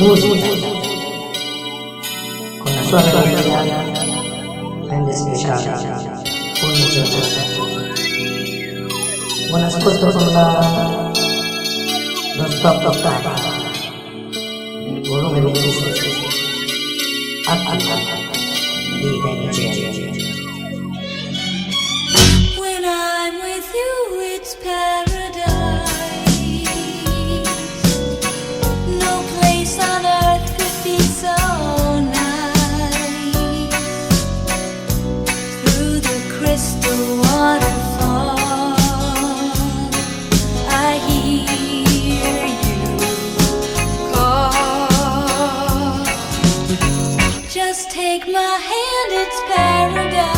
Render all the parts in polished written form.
musica con la sua melodia rende speciale ogni giornata. Buon ascolto con lo stop time, il volume 26 di Energia. When I'm with you, it's paradise. No place on earth could be so nice. Through the crystal waterfall, I hear you call. Just take my hand, it's paradise.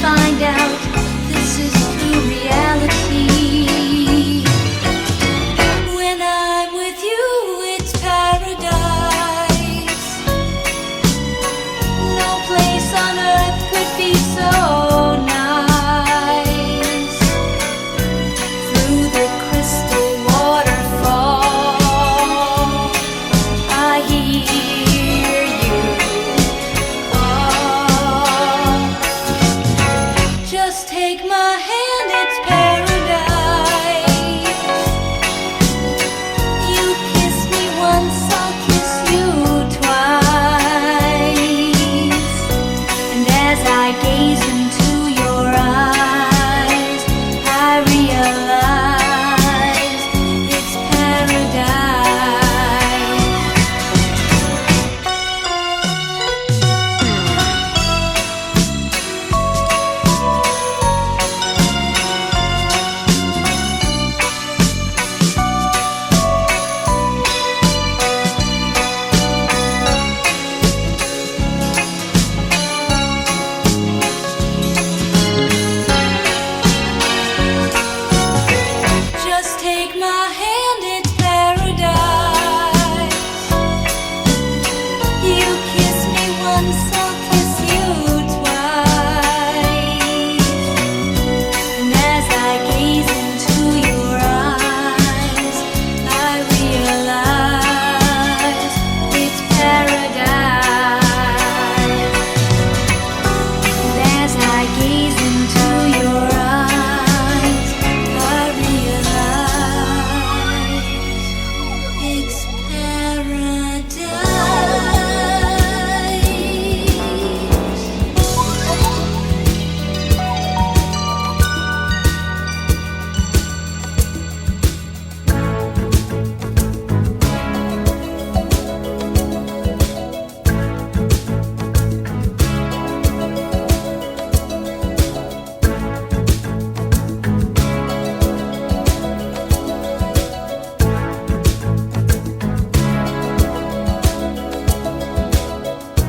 Find out this is true reality. When I'm with you, it's paradise. No place on earth could be so nice. Through the crystal waterfall, I hear you call. Just take my hand, it's paradise. You kiss me once, I'll kiss you twice. And as I gaze into your eyes, I realize it's paradise. Just take my hand, it's paradise. You kiss me once, I'll kiss you twice. And as I gaze into your eyes, I realize it's paradise. And as I gaze into your eyes, I realize it's paradise.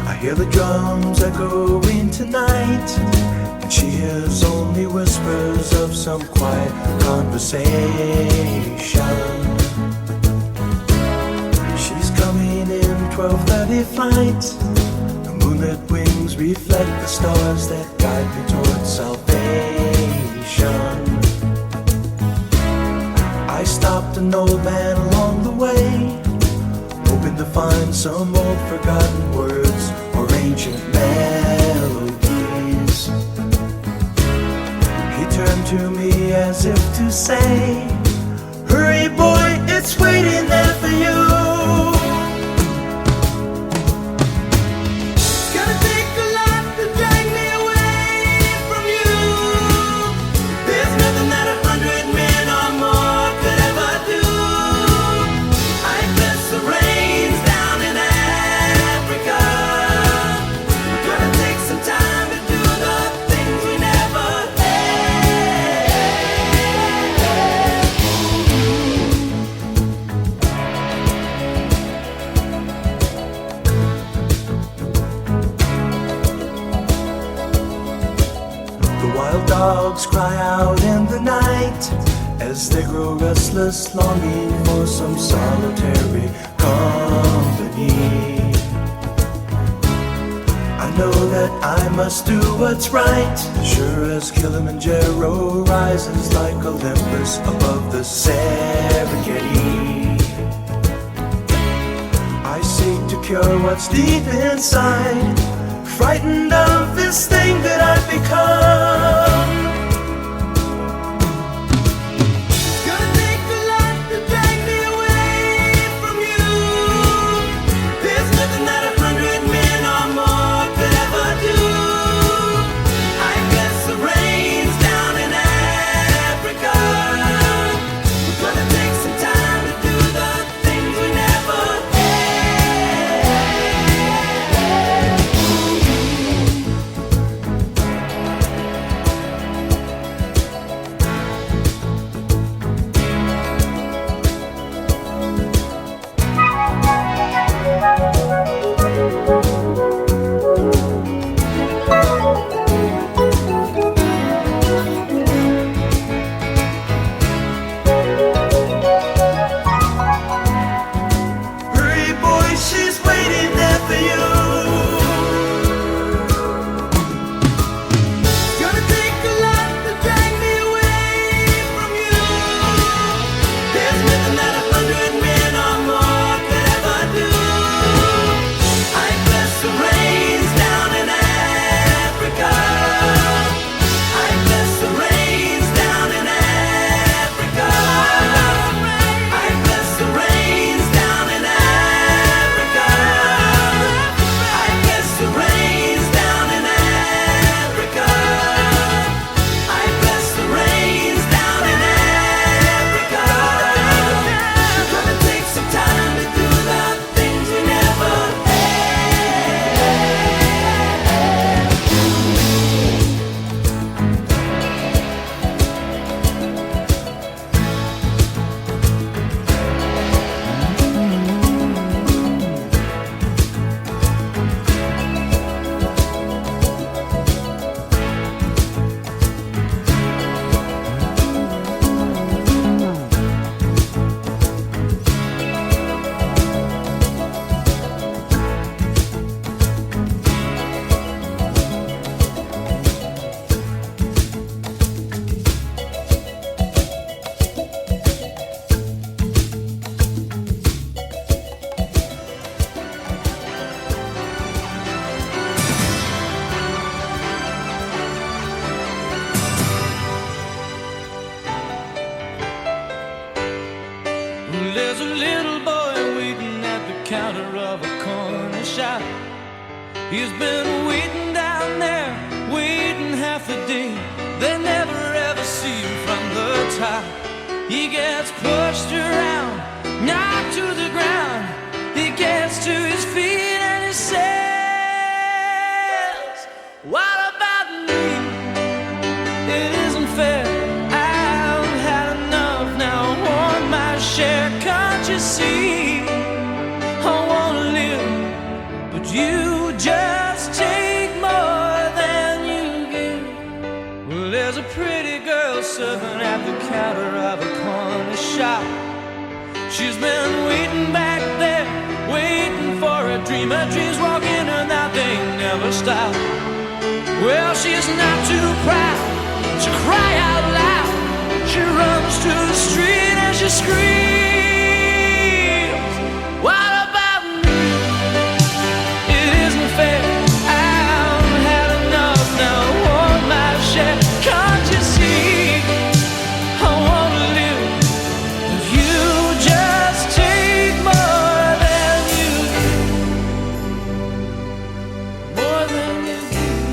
I hear the drums echoing tonight, and she hears only whispers of some quiet conversation. She's coming in 12:30 flight. The moonlit wings reflect the stars that guide me towards salvation. I stopped an old man along the way, hoping to find some old forgotten words or ancient melodies. He turned to me as if to say, hurry boy, it's waiting there for you. It's gonna take a lot to drag me away from you. There's nothing that 100 men or more could ever do. I bless the rains down in Africa. Gonna take some time to do The wild dogs cry out in the night as they grow restless, longing for some solitary company. I know that I must do what's right, sure as Kilimanjaro rises like Olympus above the Serengeti. I seek to cure what's deep inside, frightened of this thing that I've become. Gonna take a lot to drag me away from you. There's nothing that 100 men or more could ever do. I guess the rain's down in Africa. We're gonna take some time to do the things we never she's waiting there for you. Gonna take a lot to drag me away from you. There's nothing that 100 men or more could ever do. I bless the rains down in Africa. I bless the rains down in Africa. I bless the rains down in Africa. I bless the rains down in Africa. I bless the rains down in Africa. We're gonna take some time to do the things we never There's a little boy waiting at the counter of a corner shop. He's been waiting down there, waiting half a day. They never ever see him from the top. He gets pushed around, knocked to the ground. He gets to his feet and he says, "What about me? It isn't fair. I've had enough now. I want my share. Can't you see? I wanna live, but you just take more than you give." Well, there's a pretty girl serving at the counter of a corner shop. She's been waiting back there, waiting for a dream. Her dreams walk in and out, they never stop. Well, she's not too proud to cry out loud. She runs to the street and she screams, "What about me? It isn't fair. I've had enough now. I want my share. Can't you see? I wanna live, but you just take more than you give. More than you give."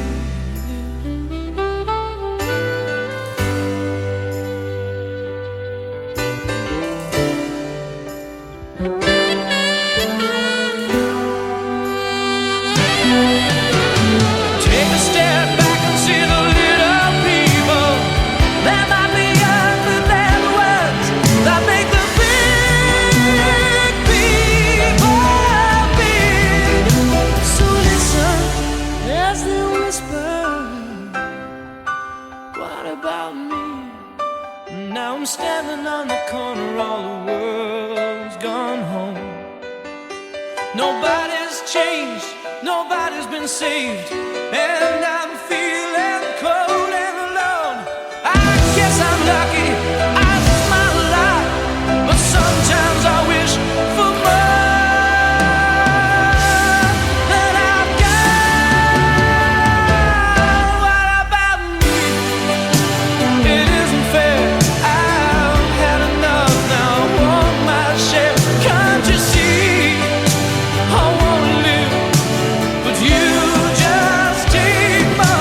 standing on the corner, all the world's gone home. Nobody's changed, nobody's been saved, and I'm feeling cold and alone. I guess I'm lucky, I smile a lot, but sometimes I wish for more than I've got. What about me? It isn't fair, I've had enough now, I want my share. Can't you see, I wanna live, but you just take my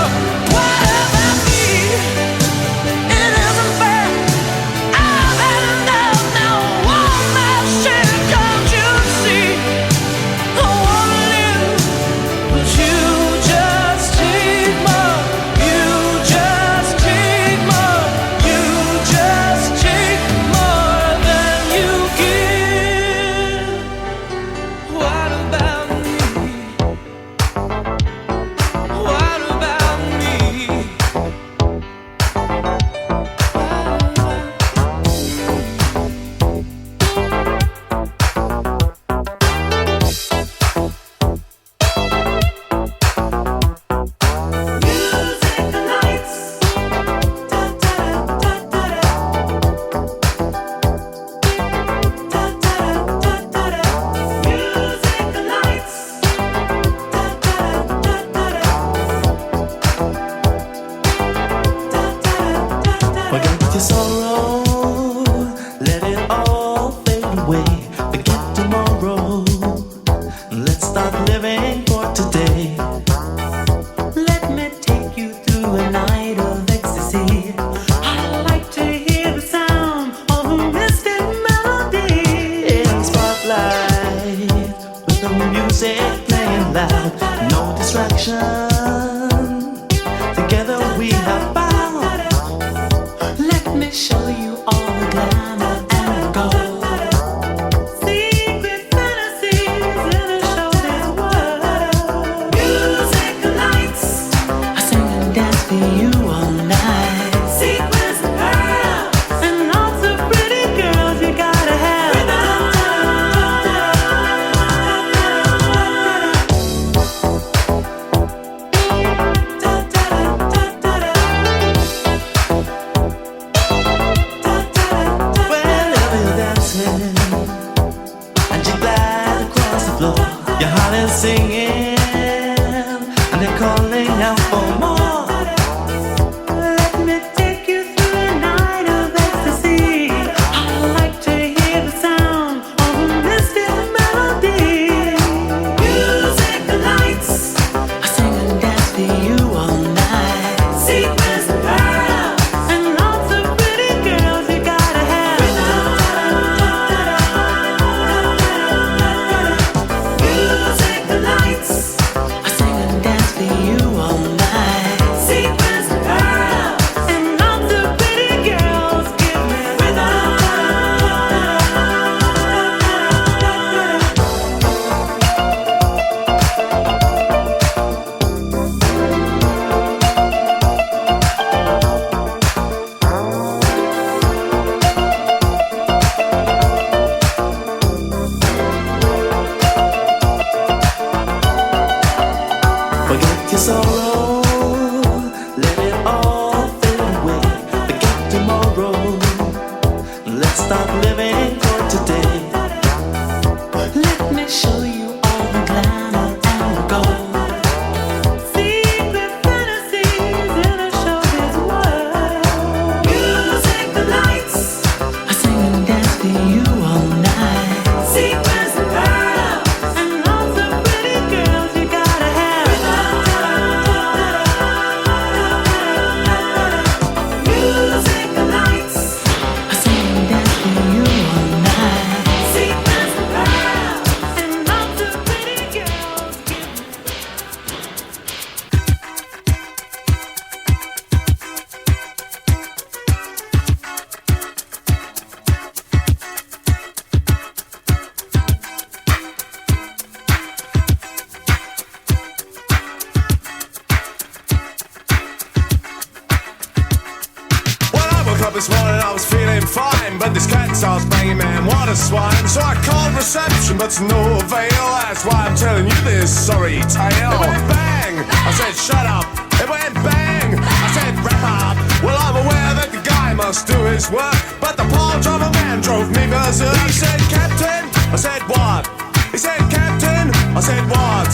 up this morning, I was feeling fine, but this cat starts banging, man, what a swine. So I called reception, but to no avail. That's why I'm telling you this sorry tale. It went bang, I said shut up. It went bang, I said wrap up. Well, I'm aware that the guy must do his work, but the poor driver man drove me berserk. He said, Captain, I said what? He said, Captain, I said what?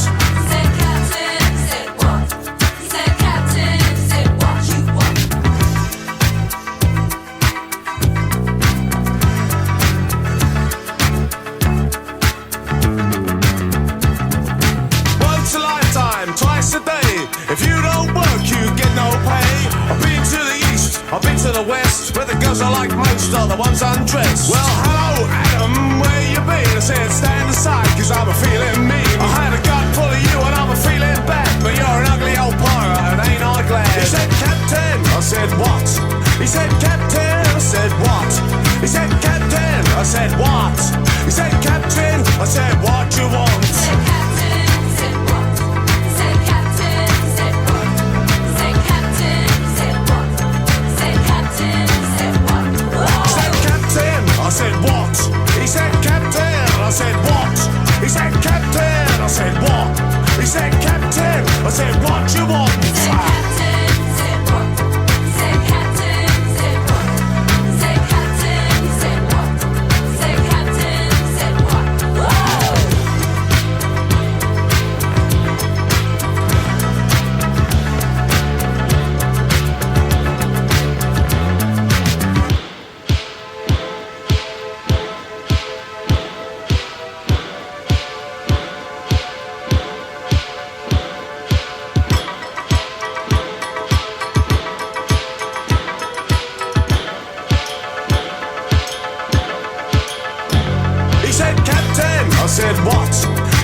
Said Captain, said what? Said Captain, said what you want. Once a lifetime, twice a day. If you don't work, you get no pay. I've been to the east, I've been to the west, where the girls are like most are the ones undressed. Well, hello, Adam, where you been? I said, stand aside, cause I'm a feeling mean. I had a gut full of you and I'm a feeling bad, but you're an ugly old pirate and ain't I glad? He said, Captain, I said, what? He said, Captain, I said, what? He said, Captain, I said, what? He said, Captain, I said, what you want? Said Captain, said what? Said Captain, said what? Said Captain, said what? Said Captain, said what? He said, Captain, I said, what? He said, Captain, I said, what? He said, Captain, I said, what? He said, Captain, I said, what you want? Said Captain, said what? Said Captain, said what? Said Captain, said what? Said Captain, said what? Whoa! He said, Captain, I said, what?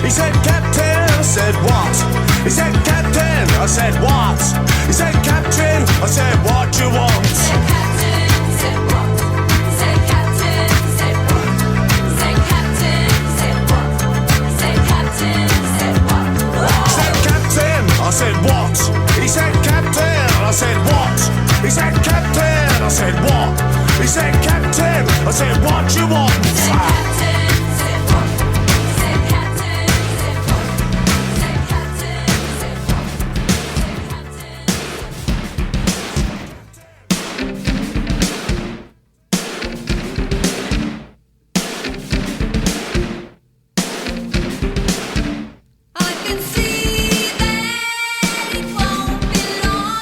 He said, Captain, I said, what? He said, Captain, I said, what? He said, Captain, I said, what you want? Said Captain, said what? Said Captain, said what? Said Captain, said what? Said Captain, said what? Whoa! Said, Captain, I said, what? He said, Captain, I said, what? He said, Captain, I said, what? He said, Captain, I said, what you want? Said Captain, said what? Said Captain, said what? Said Captain, said what? I can see that it won't be long.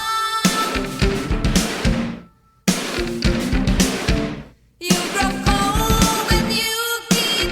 You grow cold when you keep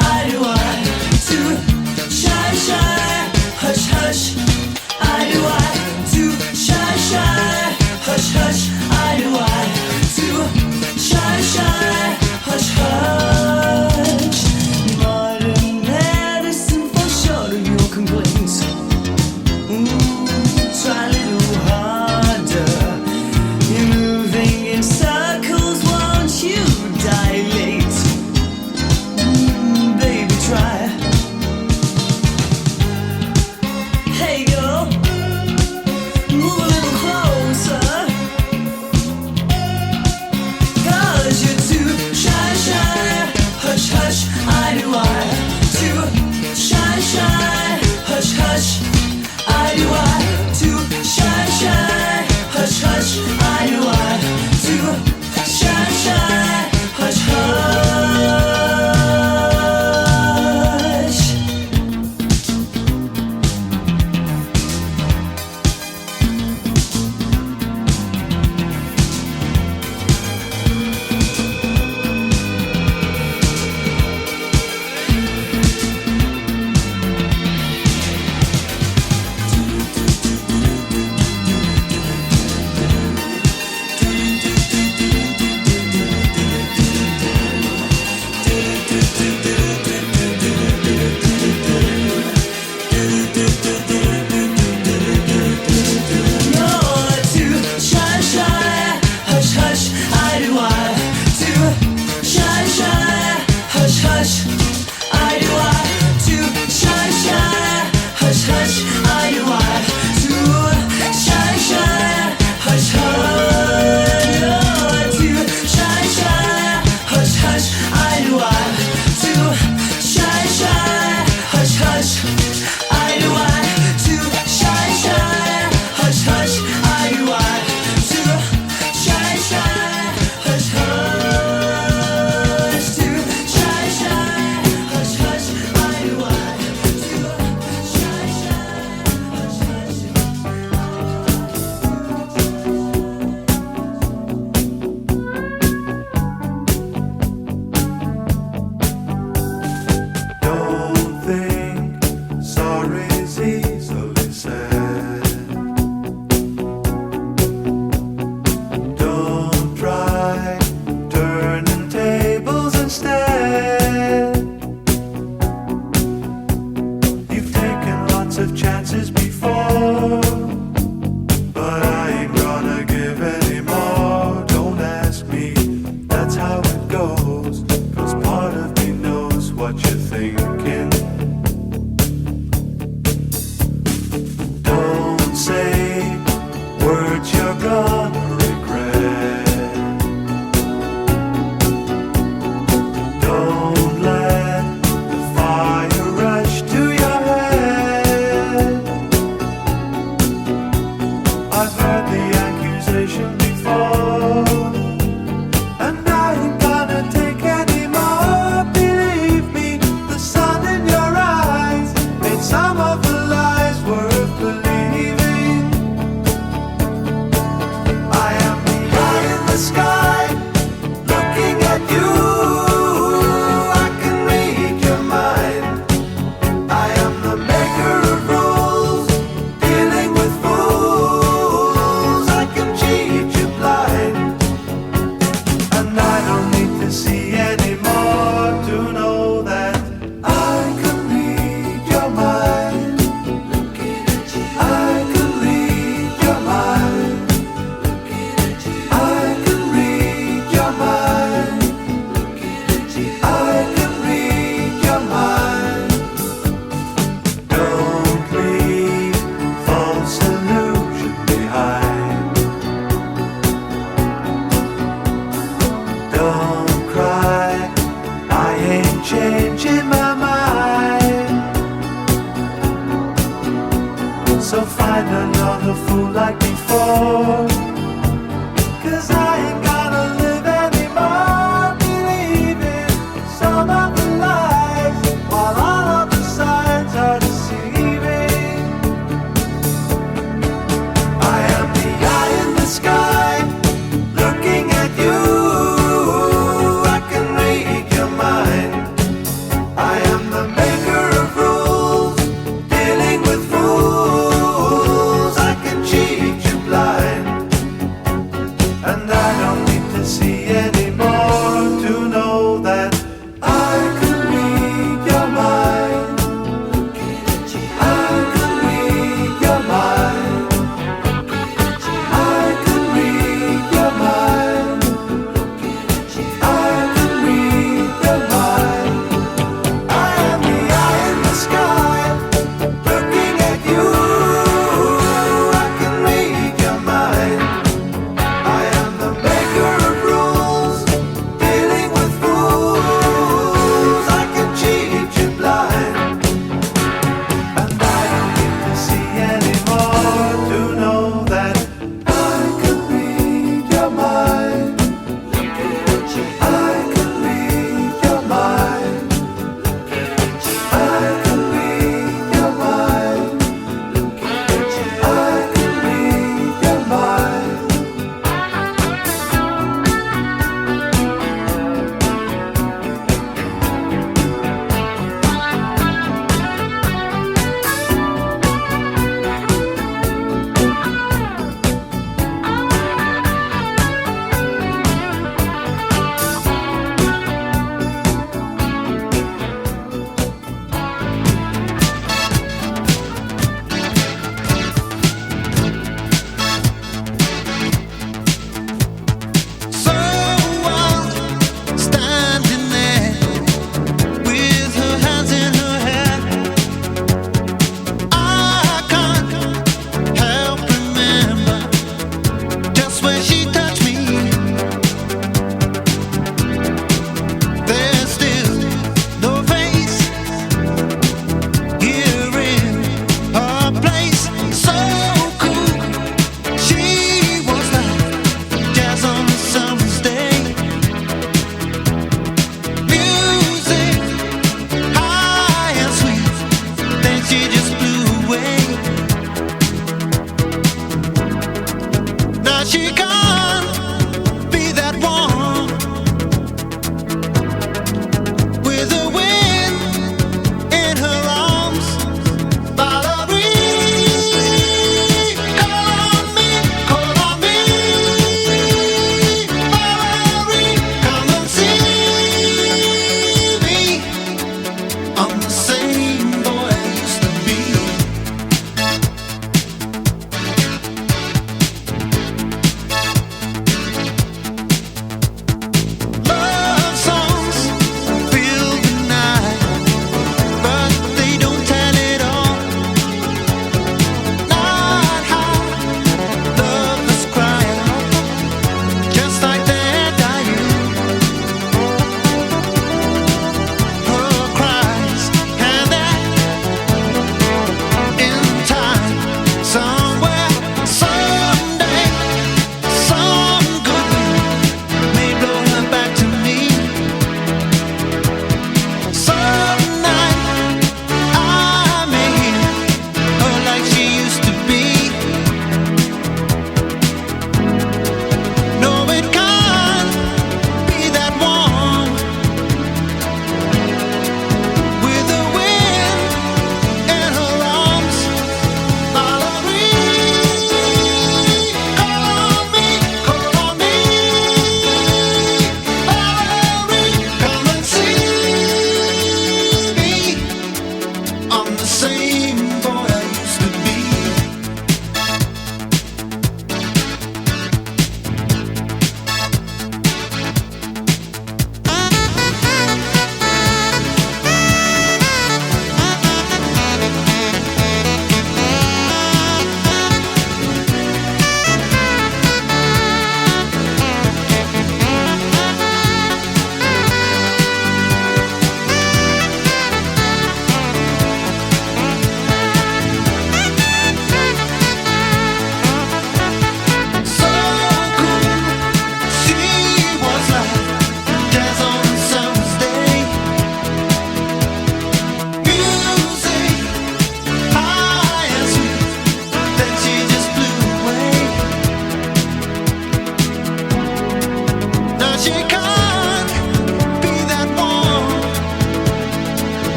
I do I. Too shy, shy, hush, hush. I do I. Too shy, shy, hush, hush. I do I. Too shy, shy, hush, hush. Modern medicine for sure to your complaints. Try a little harder. You're moving in circles, won't you dilate? Baby, try. Hey girl, move a little closer. 'Cause you're too shy, shy, hush, hush. I do I. Too shy, shy, hush, hush. I do I. Too shy, shy, hush, hush. I do I. Too shy, shy, hush, hush. You're too shy, shy, hush, hush. I do I. Too shy, shy, hush, hush. I do I. Too shy, shy, hush, hush. I do I. Too shy, shy, hush, hush. You're too shy, shy, hush, hush. I do I. Too shy, shy, hush, hush. I do I. Too shy, shy, hush, hush. I do I. Too shy, shy, hush, hush. Too shy, shy, hush, hush. I do I. Too shy, shy, hush, hush. Don't think sorry's easily said. Don't try turning tables instead. You've taken lots of chances before, but I ain't gonna give any more. Don't ask me, that's how it goes. 'Cause part of me knows what you're thinking. Don't say words you're gonna regret. Don't let the fire rush to your head. I've heard the accusation before, and I ain't gonna take any more. Believe me, the sun in your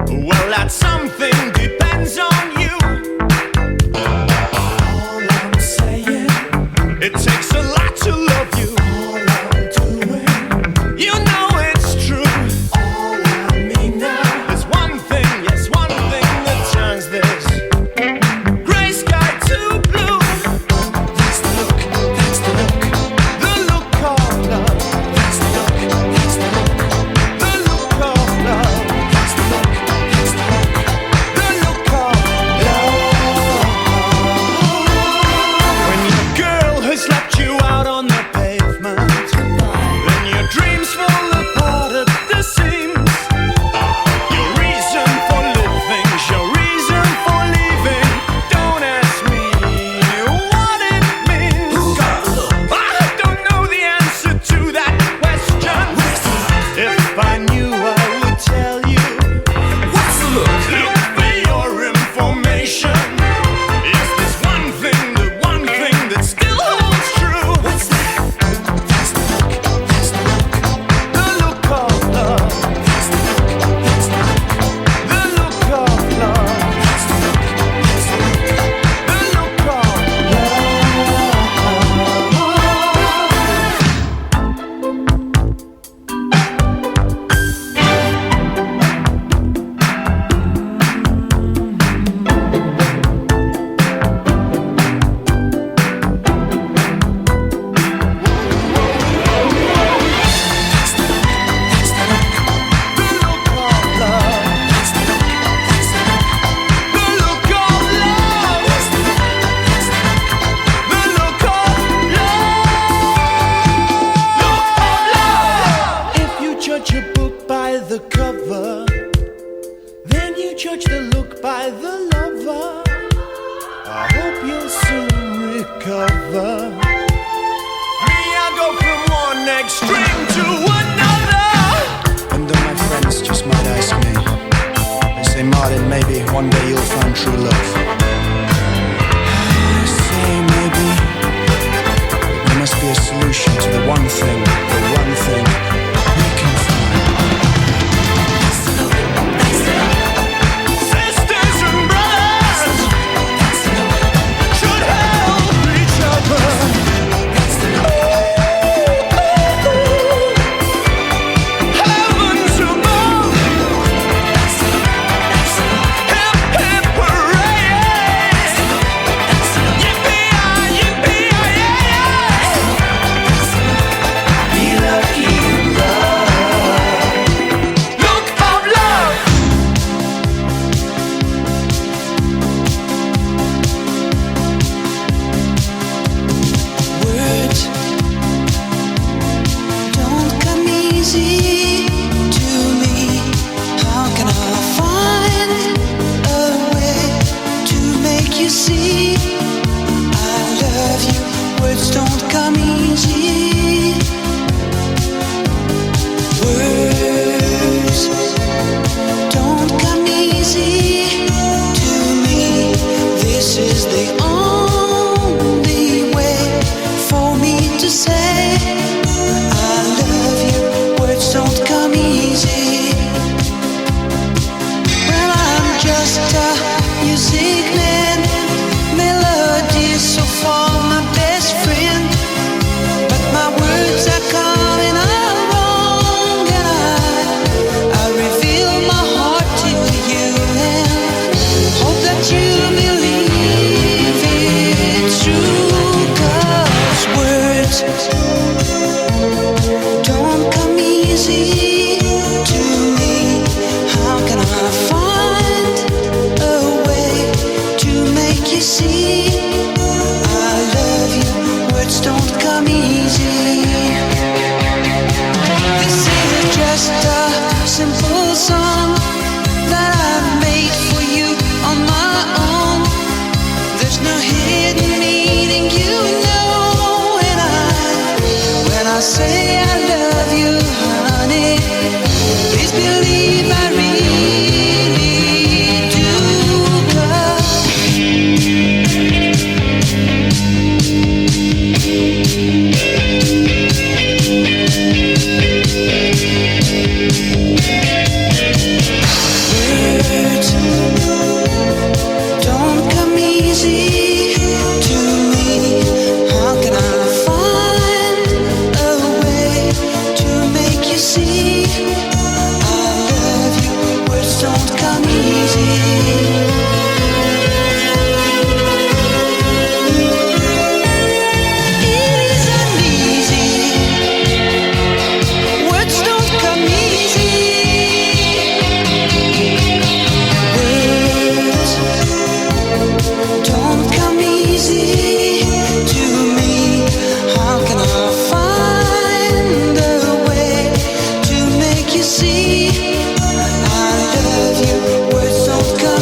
Well, that something depends on you. All I'm saying, it takes a lot to love you. All I'm doing, you know it's true. All I mean now, there's one thing, yes, one thing that turns this gray sky to blue. That's the look, that's the look, the look of love. That's the look, that's the look, the look of love. That's the look, that's the look, the look of love. When your girl has left you out on the pavement, then your dreams fall apart at the seams. Your reason for living, your reason for leaving. Don't ask me what it means. I don't know the answer to that question. If I knew, I would tell you. What's the look? Look for your information. Is this one thing, the one thing that still holds true? What's that? That's the look, that's the look, the look of love. That's the look, that's the look, the look of love. That's the look, that's the look, the look of If you judge a book by the cover, then you judge the look by the lover. I hope you'll soon recover. Me, I go from one extreme to another. And though my friends just might ask me, they say, Martin, maybe one day you'll find true love. I say maybe, but there must be a solution to the one thing we can find. Sisters and brothers should help each other. Heavens above. Hip, hip, hooray. Yippee-yi, yippee-yi-yay. Be lucky in love. Look of love. Words don't come easy to me. How can I find a way to make you see I love you? Words don't come easy. Words don't come easy to me. This is the only way for me to say I love you. Words don't come easy. Well, I'm just a music man, melodies so far my best friend. But my words are coming out wrong, and I reveal my heart to you and hope that you believe it's true. 'Cause words don't come easy to me. How can I find a way to See, I love you. Words don't come.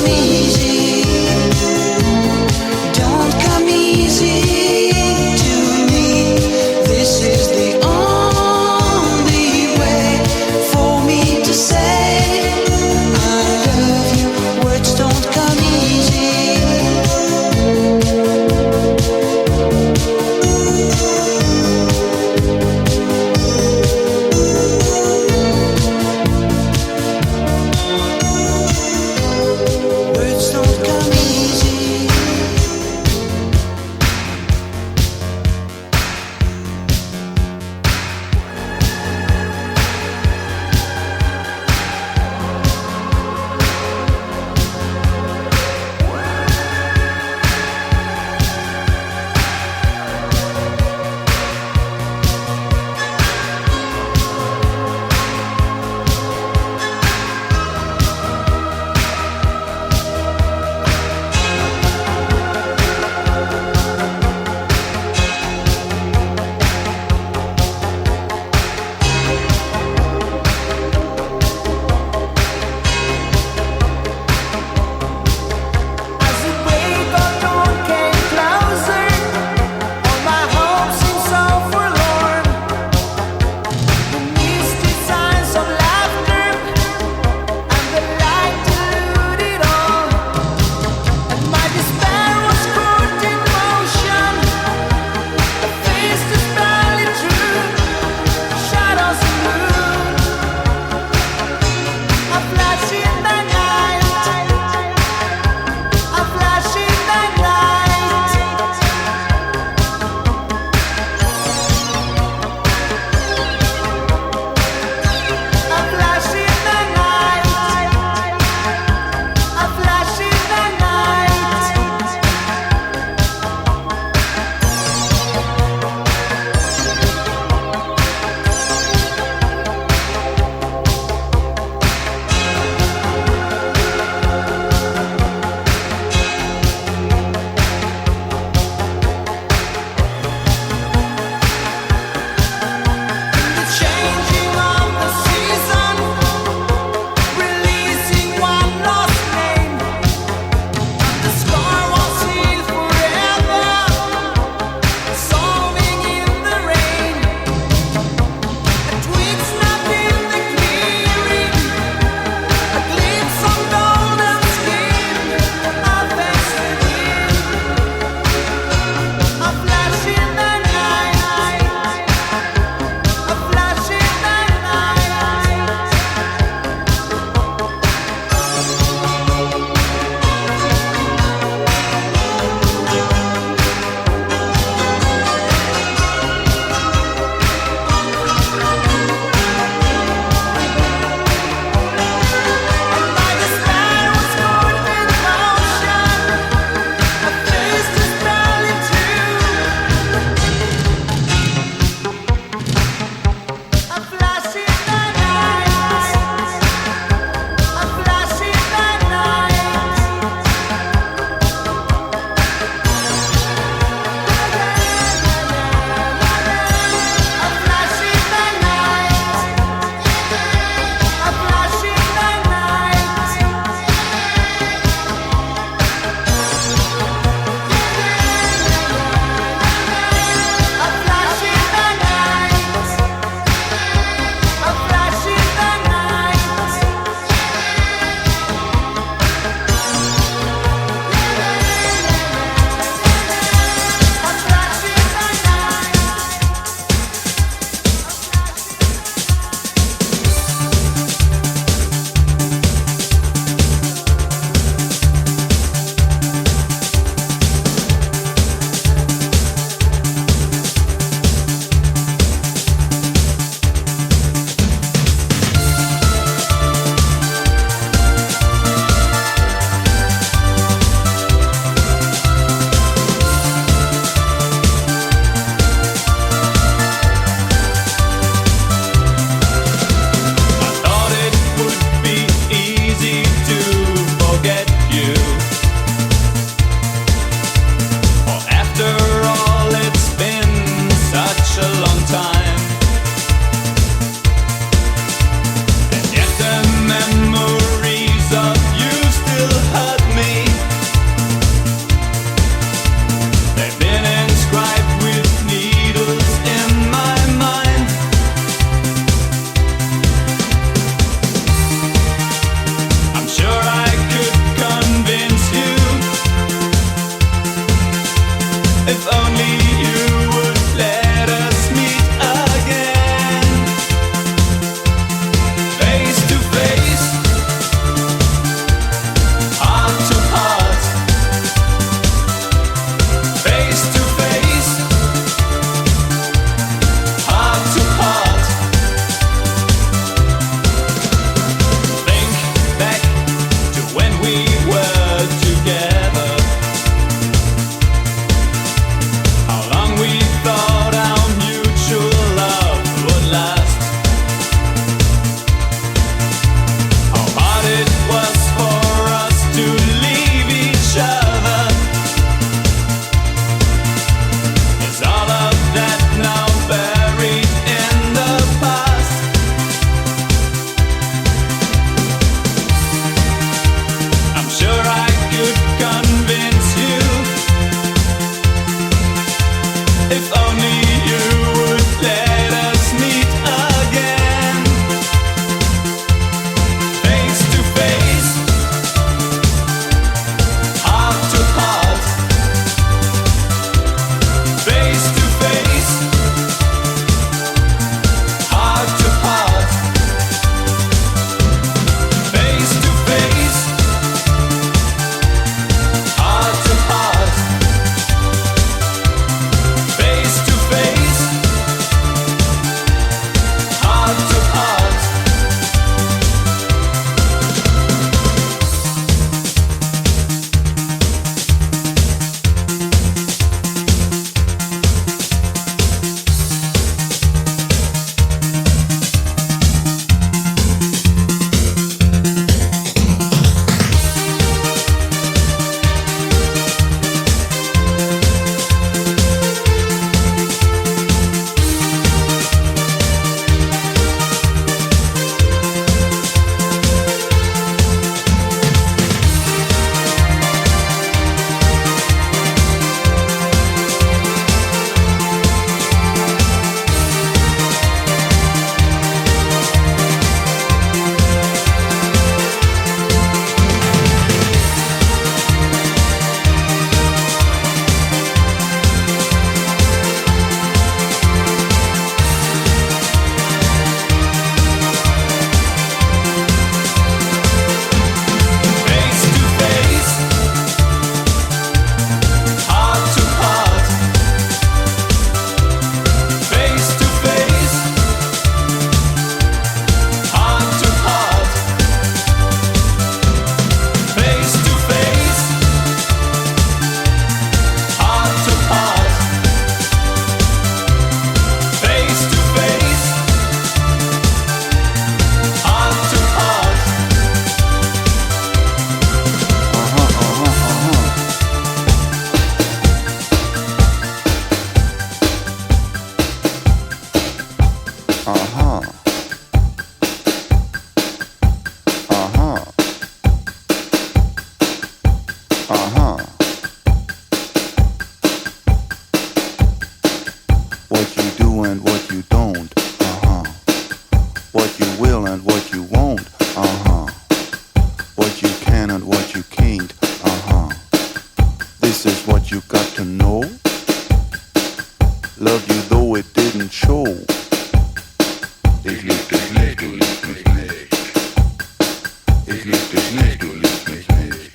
nicht, du liebst mich nicht.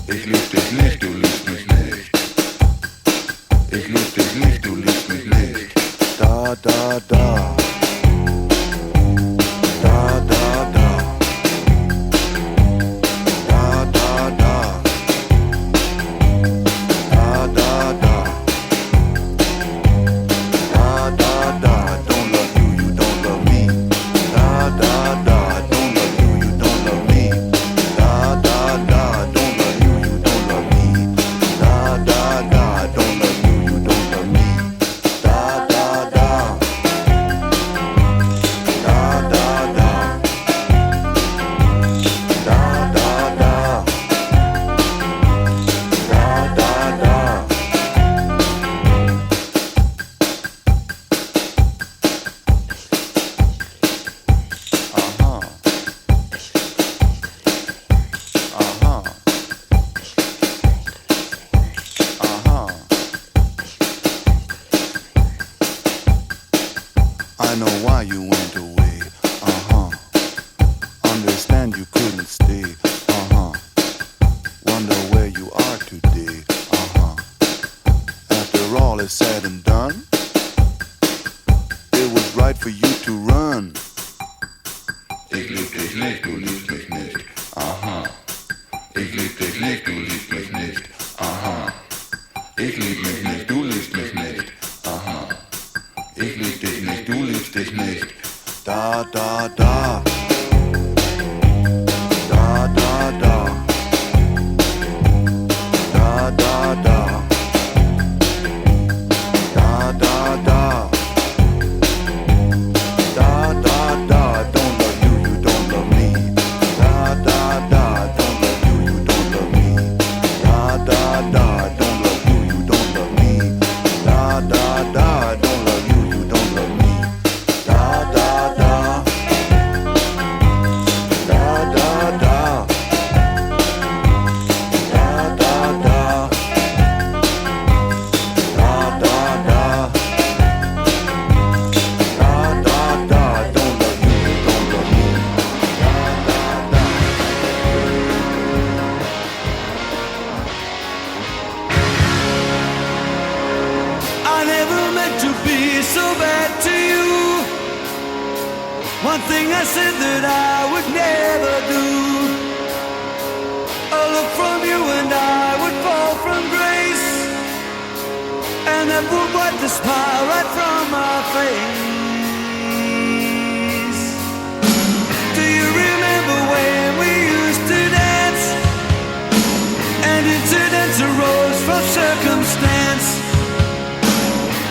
Ich lieb dich nicht, du liebst mich nicht. Ich lieb dich nicht, du liebst mich nicht. Da, da, da. Da, da, da. Da, da, da. Da, da, da. Da, da, da. Don't love you, you don't love me. Da, da, da. Don't love you, you don't love me. Da, da, da. Don't love you, you don't love me. Da, da, da. Don't love you, you don't love me. Da, da, da. Da, da, da. Da, da, da. Da, da, da. Uh-huh. Uh-huh. Uh-huh. I know why you went away. Uh-huh. Understand you couldn't stay. Uh-huh. Wonder where you are today. Uh-huh. After all is said and done, it was right for you to run. Ich lieb dich nicht, du liebst mich nicht. Aha. Ich lieb dich nicht, du liebst mich nicht. Aha. Ich lieb mich nicht, du liebst mich nicht. Aha. Ich lieb dich nicht, du liebst dich nicht. Da, da, da. Da, da, da. Da, da, da. Da, da, da. Da, da, da. Don't love you, you don't love me. Da, da, da. Don't love you, you don't love me. Da, da, da. Don't love you, you don't love me. Da, da, da. Don't love you, you don't love me. Da, da, da. Da, da, da. Da, da, da. Da, da, da. Da, da, da. Don't love you, you don't love me. Da, da, da. I never meant to be so bad to you. One thing I said that I would never do. A look from you and I would fall from grace, and that would wipe the smile right from my face. Do you remember when we used to dance, and incidents arose from circumstance?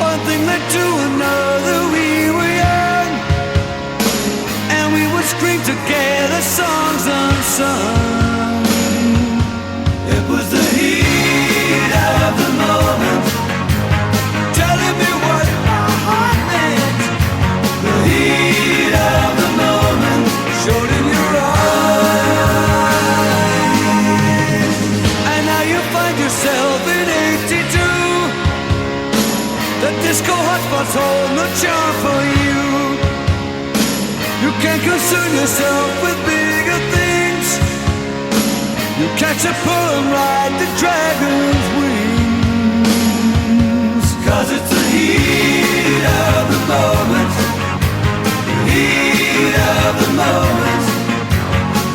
One thing led to another, we were young, and we would scream together songs unsung. It was the heat of the moment, telling me what my heart meant. The heat of the moment showed in your eyes, and now you find yourself in 82. The disco hotspots hold no charm for you. You can't concern yourself with bigger things. You catch a pull and ride the dragon's wings. 'Cause it's the heat of the moment. The heat of the moment.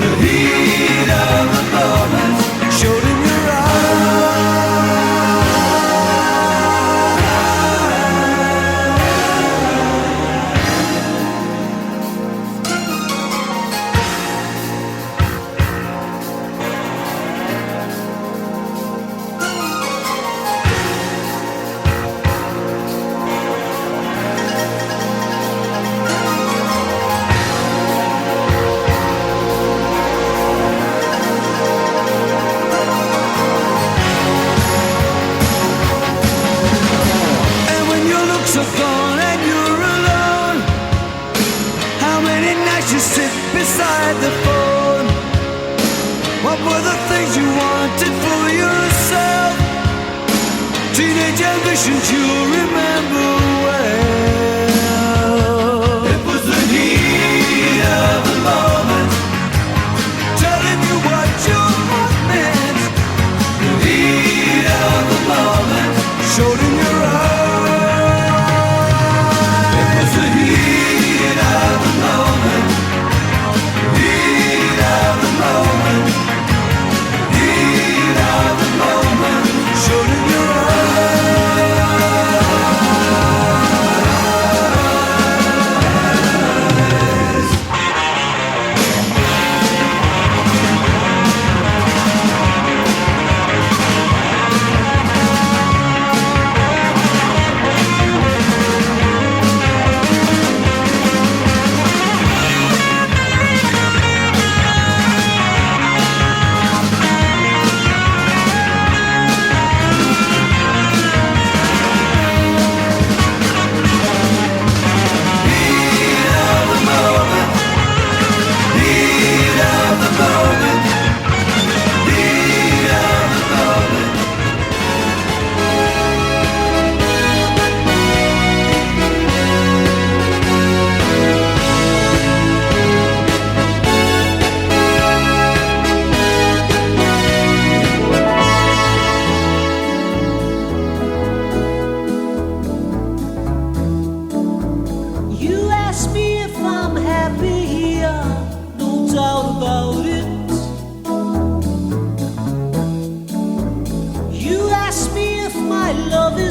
The heat of the moment showed in your eyes. are gone and you're alone. How many nights you sit beside the phone? What were the things you wanted for yourself? Teenage ambitions you remember well. It was the heat of the moment.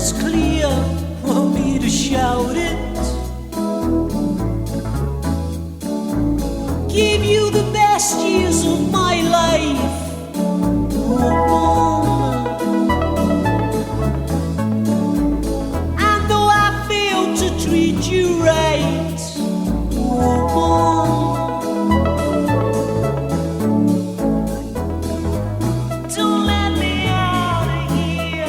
it's clear for me to shout it. Give you the best years of my life. And though I failed to treat you right, don't let me out of here.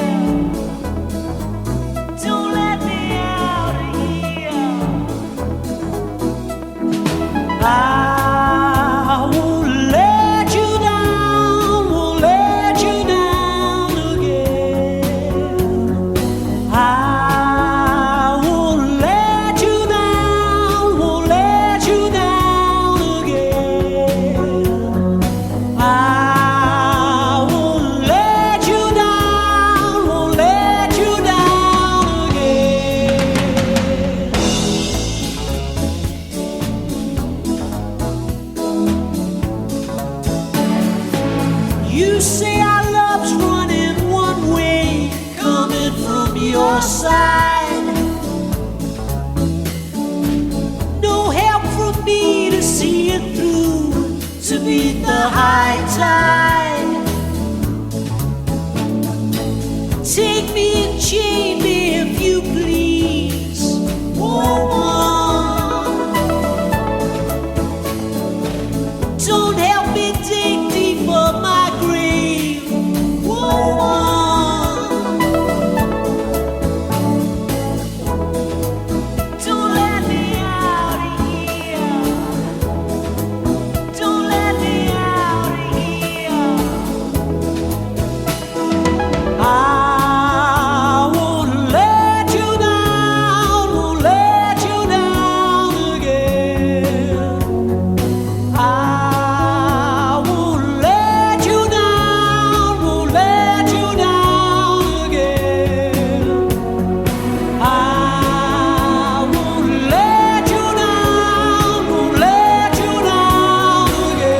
Don't let me out of here. I won't let you down, won't let you down again. I won't let you down, won't let you down again. I won't let you down, won't let you down again. You say our love's running one way, coming from your side. No help from me to see it through, to beat the high tide. Take me and chain me if you please, woman. Don't help me dig deeper my grave, woman. Don't let me out of here. Don't let me out of here. I won't let you down, won't let you down again. I won't let you down, won't let you down again. I won't let you down, won't let you down again.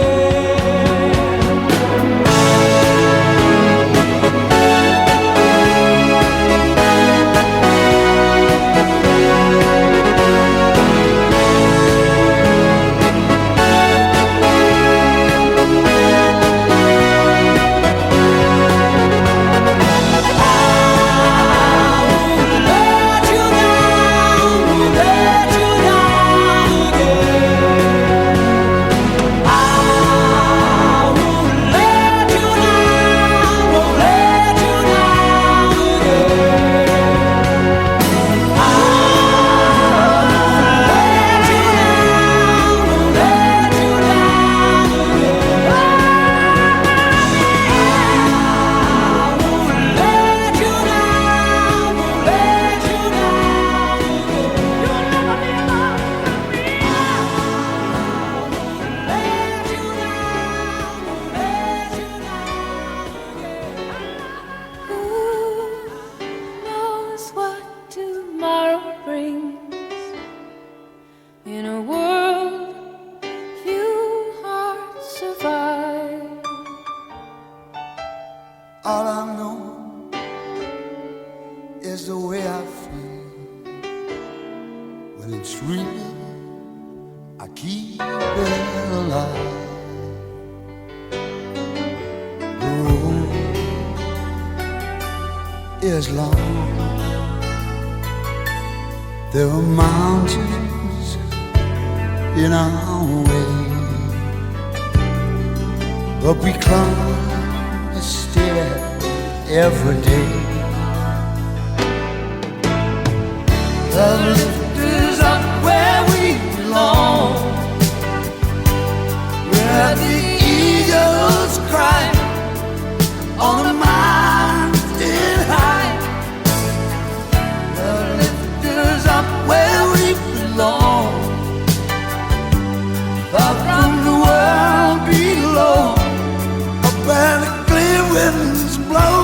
Who knows what tomorrow brings? In a world few hearts survive. All I know is the way I feel. When it's real, I keep it alive. The road is long. There are mountains in our way, but we climb a stair every day. The lift is up where we belong, where the eagles cry on the mountain high. The lift is up where we belong, far from the world below, up where the clear winds blow.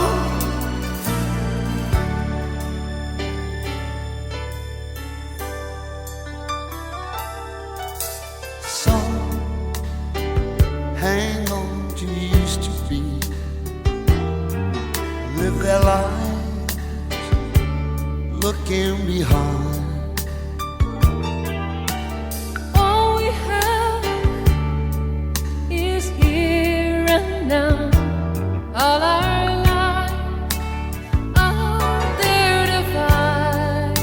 can be hard. All we have is here and now. All our lives are there to find.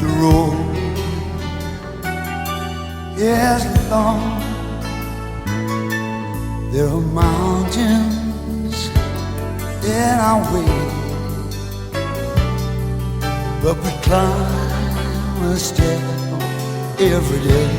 The road is long. There are mountains in our way, but we climb a step every day.